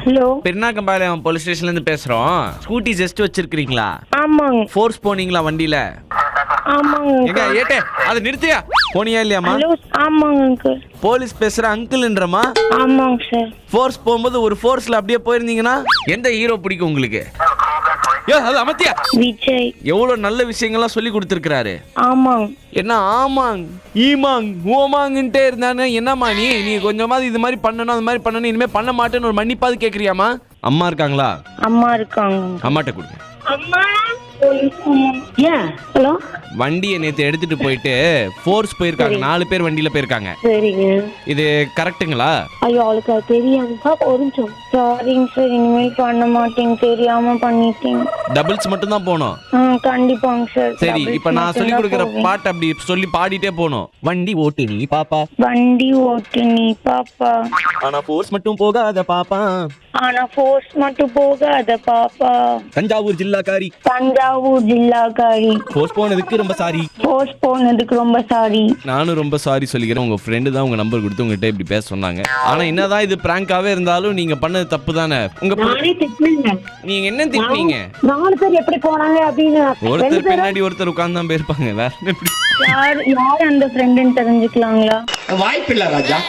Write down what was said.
Hello, பெருனாக்கம்பாளையம் police ஸ்டேஷன்ல இருந்து பேசுறோம். ஸ்கூட்டி ஜஸ்ட் வச்சிருக்கீங்களா? ஆமாங்க. ஃபோர்ஸ் போனீங்களா வண்டியில? ஆமாங்க. எங்க ஏட்டே அதை நிறுத்தியா? போனியா இல்லையாமா? ஹலோ, ஆமாங்க அங்கிள். போலீஸ் பேசுற அங்கிள்ன்றமா? ஆமாங்க சார். ஃபோர்ஸ் போகும்போது ஒரு ஃபோர்ஸ்ல அப்படியே போயிருந்தீங்கன்னா எந்த ஹீரோ பிடிக்கும் உங்களுக்கு? அது அமத்தியா விஜய். எவ்வளவு நல்ல விஷயங்கள்லாம் சொல்லி கொடுத்துருக்காரு. ஆமாங்க. என்ன ஆமாங் ஈமாங் ஓமாங்கன்ட்டே இருந்தானே என்னம்மா நீ கொஞ்சமாவது இது மாதிரி பண்ணணும் அது மாதிரி பண்ணணும் இனிமே பண்ண மாட்டேன்னு ஒரு மன்னிப்பாவது கேக்குறியாமா? அம்மா இருக்காங்களா? அம்மா இருக்காங்க. அம்மாட்ட கொடுங்க. அம்மா ஹலோ, வண்டியை நேத்து எடுத்துட்டு போயிட்டு ஃபோர்ஸ் போயிருக்காங்க. 4 பேர் வண்டியில போயிருக்காங்க. சரிங்க. இது கரெக்ட்டுங்களா? ஐயோ, அவளுக்கு அது தெரியாது சார். ஒரு நிமிஷம். சாரிங்க சார், இனிமேல் பண்ண மாட்டேங்க. தெரியாம பண்ணிட்டேங்க. டபுள்ஸ் மட்டும் தான் போனோம். கண்டிப்பாங்க சார். சரி, இப்ப நான் சொல்லி கொடுக்குற பாட்டு அப்படி சொல்லி பாடிட்டே போனோம். வண்டி ஓட்டு நீ பாப்பா, வண்டி ஓட்டு நீ பாப்பா, ஆனா ஃபோர்ஸ் மட்டும் போகாத பாப்பா, ஆனா ஃபோர்ஸ் மட்டும் போகாத பாப்பா, தஞ்சாவூர் ஜில்லாக்காரி, தஞ்சாவூர் ஜில்லாக்காரி, ஃபோர்ஸ் போனதுக்கு ரொம்ப சாரி. ஃபோர்ஸ் போனதுக்கு ரொம்ப சாரி. நானும் ரொம்ப சாரி சொல்லிக்கிறேன். உங்க ஃப்ரெண்டு தான் உங்க நம்பர் கொடுத்து உங்ககிட்ட இப்படி பேச சொன்னாங்க. ஆனா என்னதான் இது பிராங்காவே இருந்தாலும் நீங்க பண்ணது தப்பு தானே. நீங்க என்ன திட்டினீங்க? 4 பேர் எப்படி போனாங்க அப்படின்னு. ஒருத்தர் பின்னாடி ஒருத்தர் உட்கார்ந்து தான் போயிருப்பாங்க. வேற எப்படி? யார் அந்த ஃப்ரெண்டுன்னு தெரிஞ்சுக்கலாங்களா? வாய்ப்பில்லை ராஜா.